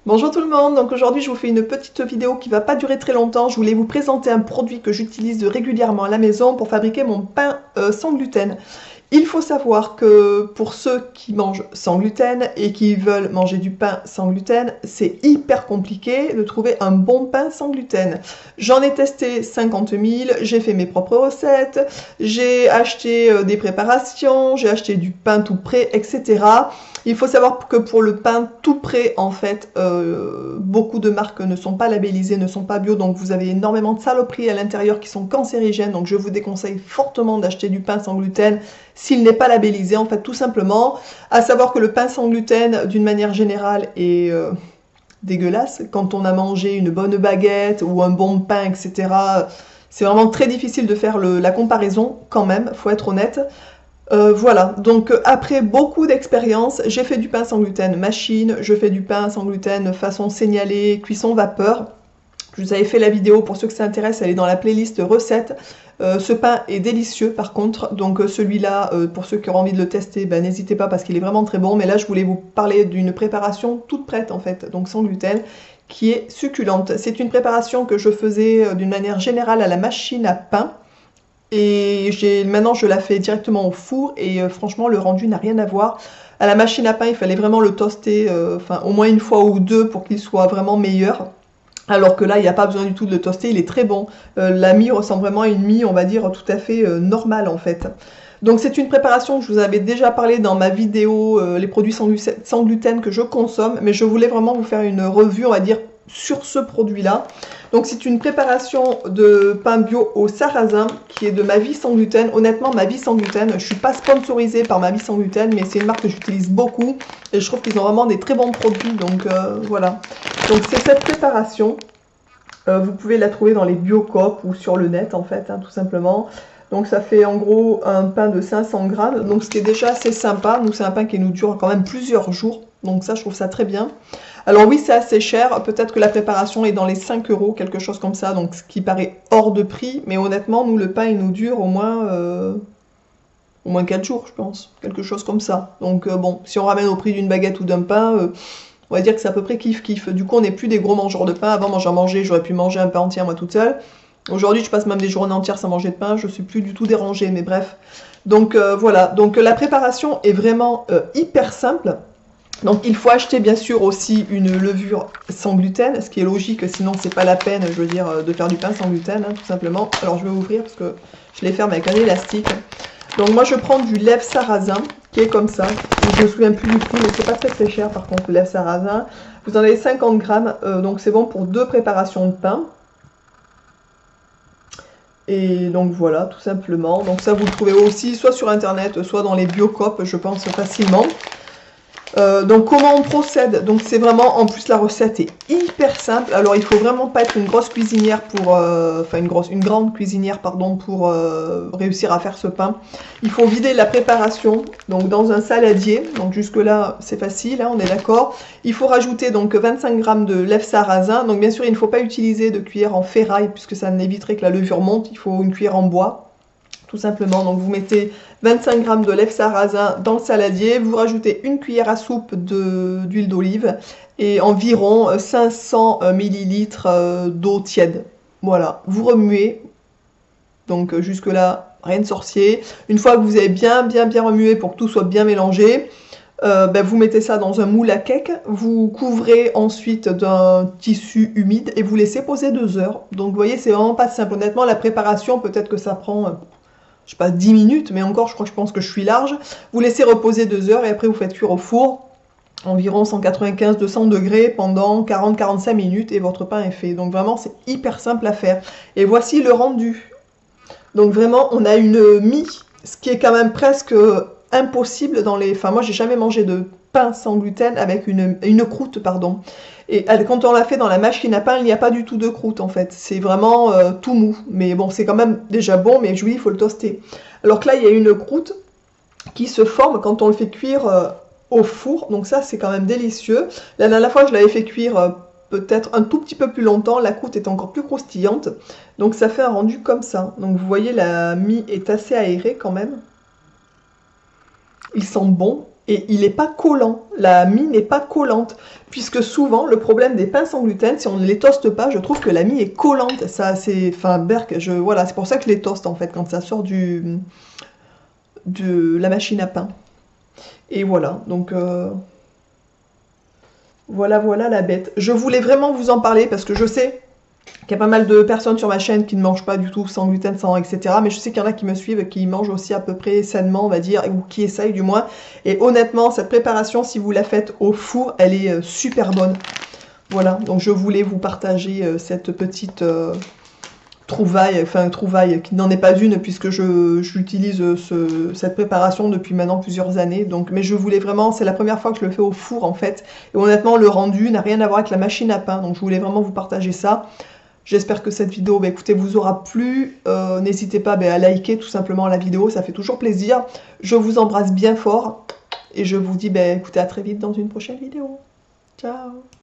Bonjour tout le monde, donc aujourd'hui je vous fais une petite vidéo qui va pas durer très longtemps. Je voulais vous présenter un produit que j'utilise régulièrement à la maison pour fabriquer mon pain sans gluten. Il faut savoir que pour ceux qui mangent sans gluten et qui veulent manger du pain sans gluten, c'est hyper compliqué de trouver un bon pain sans gluten. J'en ai testé 50 000, j'ai fait mes propres recettes, j'ai acheté des préparations, j'ai acheté du pain tout prêt, etc. Il faut savoir que pour le pain tout prêt, en fait, beaucoup de marques ne sont pas labellisées, ne sont pas bio, donc vous avez énormément de saloperies à l'intérieur qui sont cancérigènes, donc je vous déconseille fortement d'acheter du pain sans gluten s'il n'est pas labellisé, en fait, tout simplement. À savoir que le pain sans gluten, d'une manière générale, est dégueulasse. Quand on a mangé une bonne baguette ou un bon pain, etc., c'est vraiment très difficile de faire la comparaison quand même, faut être honnête. Voilà, donc après beaucoup d'expérience, j'ai fait du pain sans gluten machine, je fais du pain sans gluten façon signalée, cuisson vapeur. Je vous avais fait la vidéo, pour ceux que ça intéresse, elle est dans la playlist recettes. Ce pain est délicieux par contre, donc celui-là, pour ceux qui auront envie de le tester, ben, n'hésitez pas parce qu'il est vraiment très bon. Mais là, je voulais vous parler d'une préparation toute prête en fait, donc sans gluten, qui est succulente. C'est une préparation que je faisais d'une manière générale à la machine à pain. Et maintenant, je la fais directement au four et franchement, le rendu n'a rien à voir. À la machine à pain, il fallait vraiment le toaster, enfin au moins une fois ou deux pour qu'il soit vraiment meilleur. Alors que là, il n'y a pas besoin du tout de le toaster, il est très bon. La mie ressemble vraiment à une mie, on va dire, tout à fait normale en fait. Donc c'est une préparation que je vous avais déjà parlé dans ma vidéo les produits sans gluten que je consomme, mais je voulais vraiment vous faire une revue, on va dire, sur ce produit-là. Donc c'est une préparation de pain bio au sarrasin qui est de Ma Vie Sans Gluten. Honnêtement, Ma Vie Sans Gluten, je ne suis pas sponsorisée par Ma Vie Sans Gluten, mais c'est une marque que j'utilise beaucoup et je trouve qu'ils ont vraiment des très bons produits. Donc voilà. Donc c'est cette préparation. Vous pouvez la trouver dans les Biocoop ou sur le net en fait, hein, tout simplement. Donc ça fait en gros un pain de 500 grammes. Donc ce qui est déjà assez sympa. Nous c'est un pain qui nous dure quand même plusieurs jours. Donc ça je trouve ça très bien. Alors oui, c'est assez cher, peut-être que la préparation est dans les 5 euros, quelque chose comme ça, donc ce qui paraît hors de prix, mais honnêtement, nous, le pain, il nous dure au moins 4 jours, je pense, quelque chose comme ça. Donc bon, si on ramène au prix d'une baguette ou d'un pain, on va dire que c'est à peu près kiff-kiff. Du coup, on n'est plus des gros mangeurs de pain. Avant, moi, j'en mangeais, j'aurais pu manger un pain entier, moi, toute seule. Aujourd'hui, je passe même des journées entières sans manger de pain, je suis plus du tout dérangée, mais bref. Donc voilà, donc la préparation est vraiment hyper simple. Donc il faut acheter bien sûr aussi une levure sans gluten, ce qui est logique, sinon c'est pas la peine, je veux dire, de faire du pain sans gluten, hein, tout simplement. Alors je vais ouvrir parce que je les ferme avec un élastique. Donc moi je prends du lait sarrasin, qui est comme ça. Je me souviens plus du prix, mais c'est pas très très cher par contre le lait sarrasin. Vous en avez 50 grammes, donc c'est bon pour 2 préparations de pain. Et donc voilà, tout simplement. Donc ça vous le trouvez aussi soit sur internet, soit dans les Biocoop, je pense facilement. Donc comment on procède? Donc c'est vraiment, en plus la recette est hyper simple. Alors il faut vraiment pas être une grosse cuisinière pour, enfin une grande cuisinière pardon pour réussir à faire ce pain. Il faut vider la préparation donc dans un saladier. Donc jusque là c'est facile, hein, on est d'accord. Il faut rajouter donc 25 grammes de lèvres sarrasin. Donc bien sûr il ne faut pas utiliser de cuillère en ferraille puisque ça éviterait que la levure monte. Il faut une cuillère en bois. Tout simplement, donc vous mettez 25 grammes de lèvres sarrasin dans le saladier, vous rajoutez une cuillère à soupe d'huile d'olive et environ 500 millilitres d'eau tiède. Voilà, vous remuez, donc jusque là rien de sorcier. Une fois que vous avez bien remué pour que tout soit bien mélangé, vous mettez ça dans un moule à cake, vous couvrez ensuite d'un tissu humide et vous laissez poser 2 heures. Donc vous voyez, c'est vraiment pas simple. Honnêtement, la préparation, peut-être que ça prend je sais pas, 10 minutes, mais encore, je pense que je suis large. Vous laissez reposer 2 heures et après vous faites cuire au four, environ 195-200 degrés pendant 40-45 minutes et votre pain est fait. Donc vraiment, c'est hyper simple à faire. Et voici le rendu. Donc vraiment, on a une mie, ce qui est quand même presque impossible dans les... Enfin, moi, j'ai jamais mangé de pain sans gluten avec une croûte, pardon. Et quand on l'a fait dans la machine à pain, il n'y a pas du tout de croûte en fait. C'est vraiment tout mou. Mais bon, c'est quand même déjà bon, mais oui, il faut le toaster. Alors que là, il y a une croûte qui se forme quand on le fait cuire au four. Donc ça, c'est quand même délicieux. La dernière fois, je l'avais fait cuire peut-être un tout petit peu plus longtemps. La croûte est encore plus croustillante. Donc ça fait un rendu comme ça. Donc vous voyez, la mie est assez aérée quand même. Il sent bon. et il n'est pas collant, la mie n'est pas collante, puisque souvent le problème des pains sans gluten, si on ne les toaste pas, je trouve que la mie est collante, ça c'est, enfin berk, voilà, c'est pour ça que je les toaste en fait, quand ça sort de la machine à pain. Et voilà, donc voilà la bête. Je voulais vraiment vous en parler parce que je sais qu'il y a pas mal de personnes sur ma chaîne qui ne mangent pas du tout sans gluten, sans etc. Mais je sais qu'il y en a qui me suivent, qui mangent aussi à peu près sainement, on va dire, ou qui essayent du moins. Et honnêtement, cette préparation, si vous la faites au four, elle est super bonne. Voilà, donc je voulais vous partager cette petite trouvaille, enfin trouvaille qui n'en est pas une puisque j'utilise cette préparation depuis maintenant plusieurs années. Donc, mais je voulais vraiment, c'est la première fois que je le fais au four en fait. Et honnêtement, le rendu n'a rien à voir avec la machine à pain. Donc je voulais vraiment vous partager ça. J'espère que cette vidéo, bah, écoutez, vous aura plu. N'hésitez pas à liker tout simplement la vidéo, ça fait toujours plaisir. Je vous embrasse bien fort et je vous dis, écoutez, à très vite dans une prochaine vidéo. Ciao!